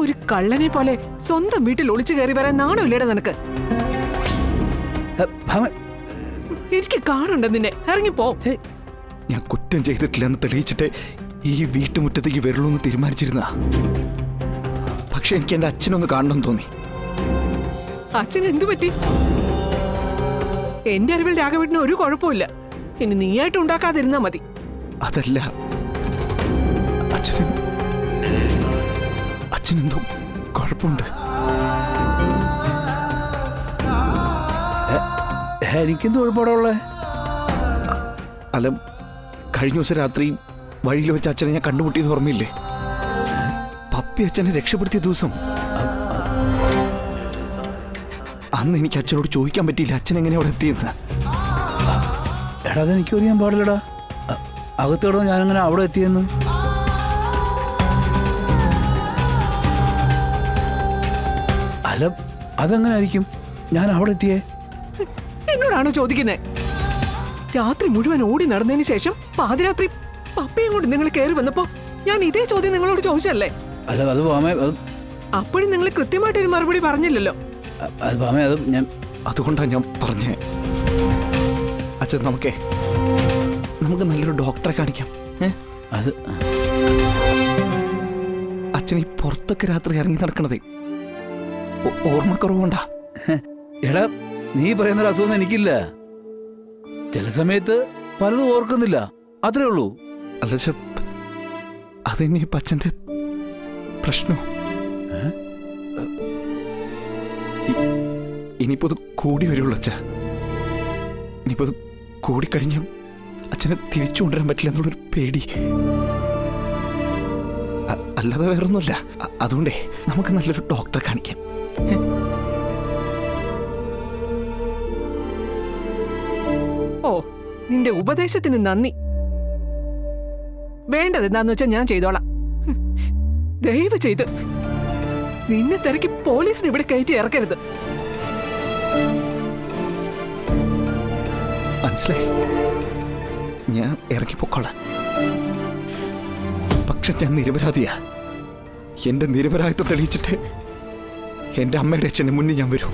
ഒരു കള്ളനെ പോലെ സ്വന്തം വീട്ടിൽ ഒളിച്ചു കയറി വരാൻ നാണമില്ലേടാ നിനക്ക്? എനിക്ക് കാണുണ്ട് നിന്നെ. ഇറങ്ങിപ്പോ. ഞാൻ കുറ്റം ചെയ്തിട്ടില്ലെന്ന് തെളിയിച്ചിട്ട് ഈ വീട്ടുമുറ്റത്തേക്ക് വരുള്ളൂ എന്ന് തീരുമാനിച്ചിരുന്ന. പക്ഷെ എനിക്ക് എന്റെ അച്ഛനൊന്ന് കാണണമെന്ന് തോന്നി. അച്ഛൻ എന്തു പറ്റി? എന്റെ അറിവിൽ രാഘവേട്ടന് ഒരു കുഴപ്പമില്ല. ഇനി നീയായിട്ട് ഉണ്ടാക്കാതിരുന്നാ മതി. അതല്ല, അച്ഛനെന്തോ കുഴപ്പമുണ്ട്. എനിക്കെന്ത് കുഴപ്പമുള്ളേ? അല്ല, കഴിഞ്ഞ ദിവസം രാത്രി വഴിയിൽ വെച്ച് അച്ഛനെ ഞാൻ കണ്ടുമുട്ടിയത് ഓർമ്മയില്ലേ? പപ്പി അച്ഛനെ രക്ഷപ്പെടുത്തിയ ദിവസം. അന്ന് എനിക്ക് അച്ഛനോട് ചോദിക്കാൻ പറ്റിയില്ല അച്ഛൻ എങ്ങനെ അവിടെ എത്തിയെന്ന്. എടാ, അതെനിക്ക് അറിയാൻ പാടില്ലടാ. അകത്തോടെ ഞാനങ്ങനെ അവിടെ എത്തിയെന്ന്. അല്ല, അതെങ്ങനെ ആയിരിക്കും ഞാൻ അവിടെ എത്തിയേ? എന്നോടാണോ ചോദിക്കുന്നേ? രാത്രി മുഴുവൻ ഓടി നടന്നതിന് ശേഷം പാതിരാത്രി പപ്പയും കൊണ്ട് നിങ്ങൾ കയറി വന്നപ്പോ ഞാൻ ഇതേ ചോദ്യം നിങ്ങളോട് ചോദിച്ചല്ലേ? അല്ല, അത് പാമേ, അപ്പോഴും നിങ്ങൾ കൃത്യമായിട്ടൊരു മറുപടി പറഞ്ഞില്ലല്ലോ. അത് പാമേ, അത് അതുകൊണ്ടാണ് ഞാൻ പറഞ്ഞേ. അച്ഛൻ നമുക്ക് നല്ലൊരു ഡോക്ടറെ കാണിക്കാം. അത് അച്ഛൻ ഈ പുറത്തൊക്കെ രാത്രി ഇറങ്ങി നടക്കണതേ ഓർമ്മക്കുറവുണ്ടാ? എടാ, നീ പറയുന്നൊരു അസുഖം എനിക്കില്ല. ചില സമയത്ത് പലതും ഓർക്കുന്നില്ല, അത്രേ ഉള്ളൂ. അല്ല, അതെന്നെ അച്ഛൻ്റെ പ്രശ്നം. ഇനിയിപ്പോ അത് കൂടി വരുള്ളൂ അച്ഛ. ഇനിയിപ്പോ അത് കൂടിക്കഴിഞ്ഞ അച്ഛനെ തിരിച്ചു കൊണ്ടുവരാൻ പറ്റില്ല എന്നുള്ളൊരു പേടി. അല്ലാതെ വേറൊന്നുമില്ല. അതുകൊണ്ടേ നമുക്ക് നല്ലൊരു ഡോക്ടറെ കാണിക്കാം. ഓ, നിന്റെ ഉപദേശത്തിന് നന്ദി. വേണ്ടത് എന്താന്ന് വെച്ചാൽ ഞാൻ ചെയ്തോളാം. ദയവ് ചെയ്ത് നിന്നെ തിരക്കി പോലീസിന് ഇവിടെ കയറ്റി ഇറക്കരുത്. മനസ്സിലായി? ഞാൻ ഇറങ്ങിപ്പോക്കോളാം. പക്ഷെ ഞാൻ നിരപരാധിയാ. എന്റെ നിരപരാധിത്വം തെളിയിച്ചിട്ട് എന്റെ അമ്മയുടെ അച്ഛന്റെ മുന്നിൽ ഞാൻ വരൂ.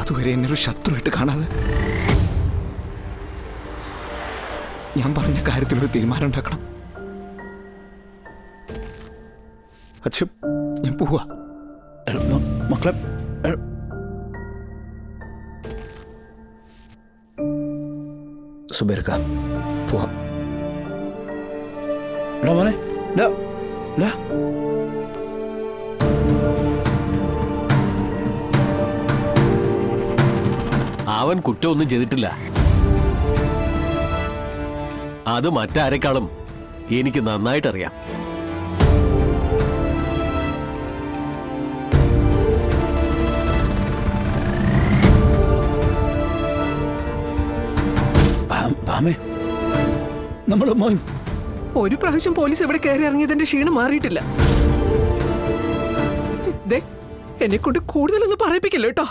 അതുവരെ എന്നെ ഒരു ശത്രുവായിട്ട് കാണാതെ ഞാൻ പറഞ്ഞ കാര്യത്തിലൊരു തീരുമാനം ഉണ്ടാക്കണം. അച്ഛൻ, ഞാൻ പോവാ. മക്കളെ, സുബേർക്ക, പോവാം. എടാ മോനെ, അവൻ കുറ്റമൊന്നും ചെയ്തിട്ടില്ല. അത് മറ്റാരെക്കാളും എനിക്ക് നന്നായിട്ടറിയാം. നമ്മുടെ മോൻ ഒരു പ്രാവശ്യം പോലീസ് ഇവിടെ കയറി ഇറങ്ങിയതിന്റെ ക്ഷീണം മാറിയിട്ടില്ല. എന്നെ കൊണ്ട് കൂടുതലൊന്നും പറയിപ്പിക്കില്ല കേട്ടോ.